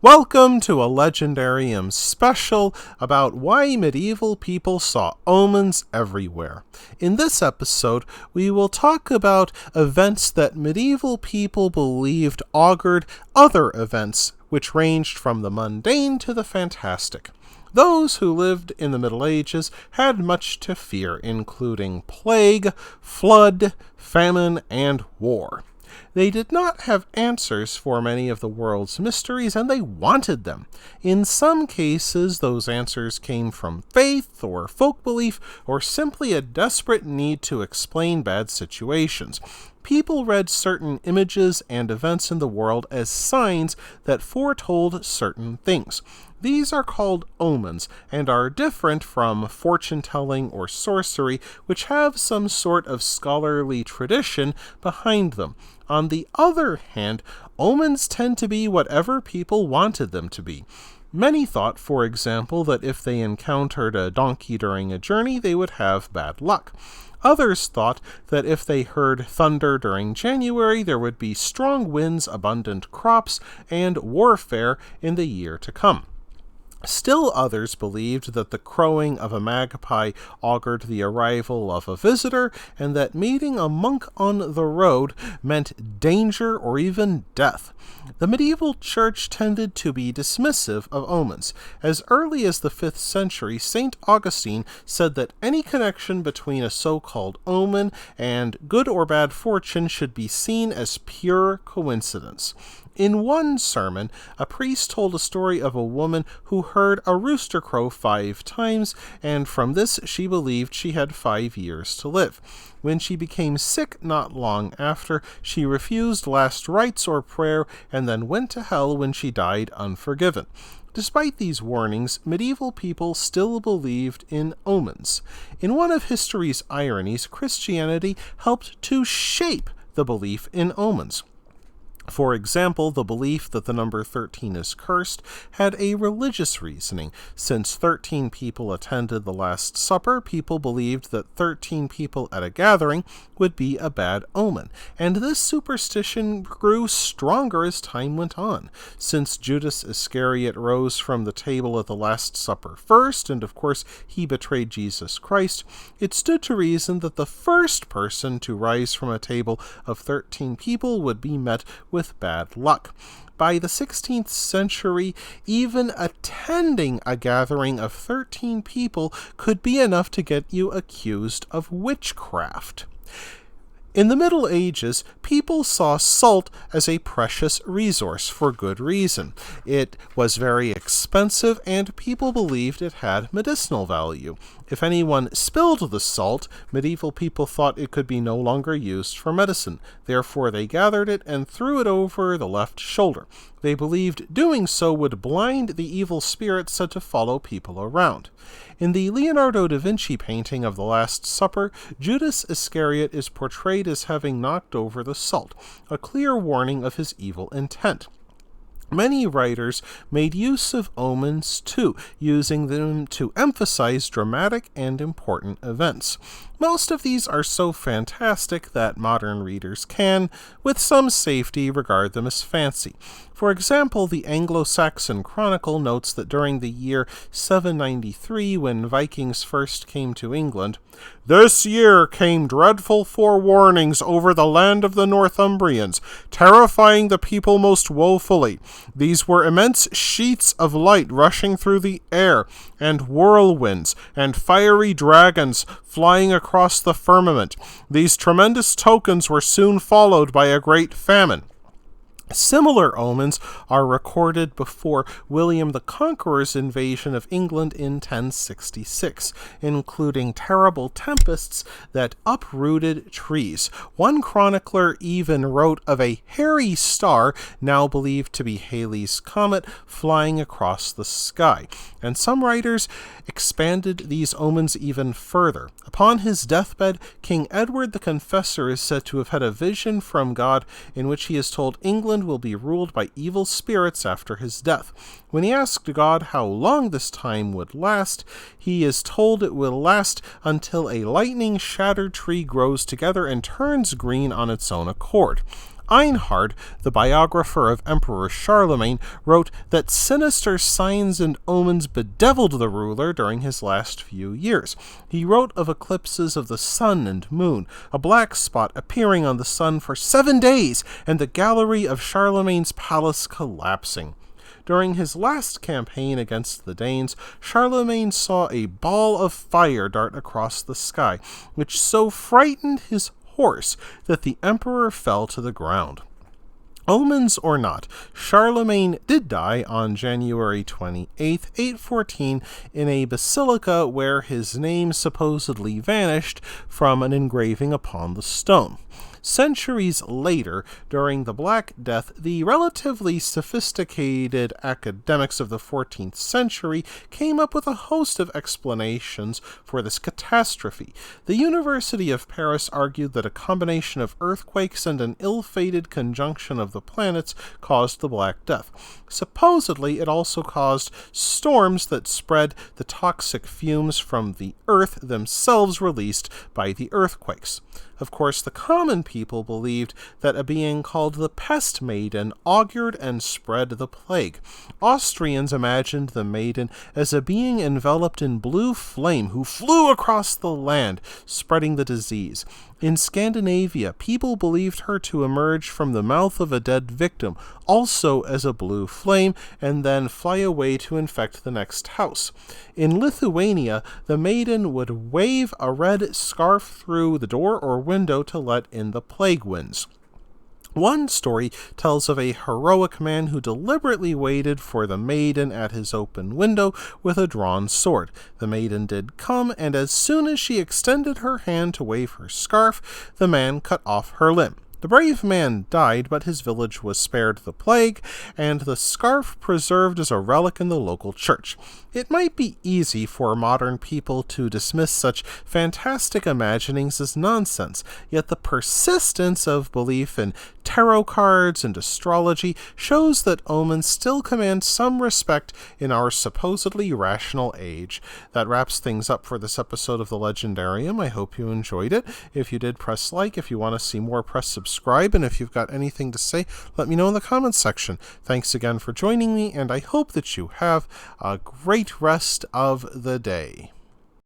Welcome to a Legendarium special about why medieval people saw omens everywhere. In this episode, we will talk about events that medieval people believed augured other events, which ranged from the mundane to the fantastic. Those who lived in the Middle Ages had much to fear, including plague, flood, famine, and war. They did not have answers for many of the world's mysteries, and they wanted them. In some cases, those answers came from faith or folk belief, or simply a desperate need to explain bad situations. People read certain images and events in the world as signs that foretold certain things. These are called omens, and are different from fortune-telling or sorcery, which have some sort of scholarly tradition behind them. On the other hand, omens tend to be whatever people wanted them to be. Many thought, for example, that if they encountered a donkey during a journey, they would have bad luck. Others thought that if they heard thunder during January, there would be strong winds, abundant crops, and warfare in the year to come. Still others believed that the crowing of a magpie augured the arrival of a visitor, and that meeting a monk on the road meant danger or even death. The medieval church tended to be dismissive of omens. As early as the 5th century, St. Augustine said that any connection between a so-called omen and good or bad fortune should be seen as pure coincidence. In one sermon, a priest told a story of a woman who heard a rooster crow 5 times, and from this she believed she had 5 years to live. When she became sick not long after, she refused last rites or prayer, and then went to hell when she died unforgiven. Despite these warnings, medieval people still believed in omens. In one of history's ironies, Christianity helped to shape the belief in omens. For example, the belief that the number 13 is cursed had a religious reasoning. Since 13 people attended the Last Supper, people believed that 13 people at a gathering would be a bad omen, and this superstition grew stronger as time went on. Since Judas Iscariot rose from the table at the Last Supper first, and of course he betrayed Jesus Christ, it stood to reason that the first person to rise from a table of 13 people would be met with bad luck. By the 16th century, even attending a gathering of 13 people could be enough to get you accused of witchcraft. In the Middle Ages, people saw salt as a precious resource for good reason. It was very expensive, and people believed it had medicinal value. If anyone spilled the salt, medieval people thought it could be no longer used for medicine. Therefore, they gathered it and threw it over the left shoulder. They believed doing so would blind the evil spirits said to follow people around. In the Leonardo da Vinci painting of the Last Supper, Judas Iscariot is portrayed as having knocked over the salt, a clear warning of his evil intent. Many writers made use of omens too, using them to emphasize dramatic and important events. Most of these are so fantastic that modern readers can, with some safety, regard them as fancy. For example, the Anglo-Saxon Chronicle notes that during the year 793, when Vikings first came to England, "This year came dreadful forewarnings over the land of the Northumbrians, terrifying the people most woefully. These were immense sheets of light rushing through the air, and whirlwinds, and fiery dragons flying across the firmament. These tremendous tokens were soon followed by a great famine." Similar omens are recorded before William the Conqueror's invasion of England in 1066, including terrible tempests that uprooted trees. One chronicler even wrote of a hairy star, now believed to be Halley's Comet, flying across the sky. And some writers expanded these omens even further. Upon his deathbed, King Edward the Confessor is said to have had a vision from God in which he is told England will be ruled by evil spirits after his death. When he asked God how long this time would last, he is told it will last until a lightning-shattered tree grows together and turns green on its own accord. Einhard, the biographer of Emperor Charlemagne, wrote that sinister signs and omens bedeviled the ruler during his last few years. He wrote of eclipses of the sun and moon, a black spot appearing on the sun for 7 days, and the gallery of Charlemagne's palace collapsing. During his last campaign against the Danes, Charlemagne saw a ball of fire dart across the sky, which so frightened his horse that the emperor fell to the ground. Omens or not, Charlemagne did die on January 28, 814, in a basilica where his name supposedly vanished from an engraving upon the stone. Centuries later, during the Black Death, the relatively sophisticated academics of the 14th century came up with a host of explanations for this catastrophe. The University of Paris argued that a combination of earthquakes and an ill-fated conjunction of the planets caused the Black Death. Supposedly, it also caused storms that spread the toxic fumes from the earth themselves released by the earthquakes. Of course, the common people believed that a being called the Pest Maiden augured and spread the plague. Austrians imagined the maiden as a being enveloped in blue flame who flew across the land, spreading the disease. In Scandinavia, people believed her to emerge from the mouth of a dead victim, also as a blue flame, and then fly away to infect the next house. In Lithuania, the maiden would wave a red scarf through the door or window to let in the plague winds. One story tells of a heroic man who deliberately waited for the maiden at his open window with a drawn sword. The maiden did come, and as soon as she extended her hand to wave her scarf, the man cut off her limb. The brave man died, but his village was spared the plague, and the scarf preserved as a relic in the local church. It might be easy for modern people to dismiss such fantastic imaginings as nonsense, yet the persistence of belief in tarot cards and astrology shows that omens still command some respect in our supposedly rational age. That wraps things up for this episode of The Legendarium. I hope you enjoyed it. If you did, press like. If you want to see more, press subscribe. And if you've got anything to say, let me know in the comments section. Thanks again for joining me, and I hope that you have a great rest of the day.